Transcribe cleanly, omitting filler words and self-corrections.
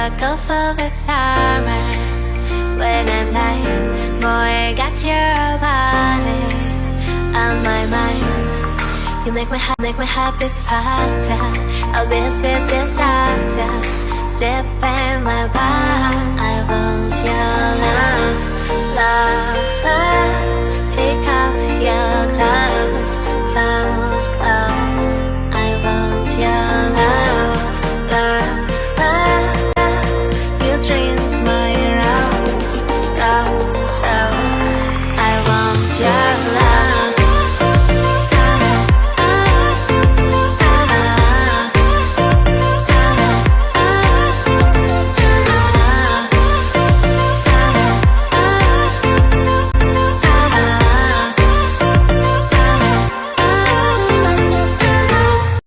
go for the summer. When I'm like, boy, got your body on my mind. You make my heart beat faster. I'll be a sweet disaster. Deep in my palm, I want your love, love.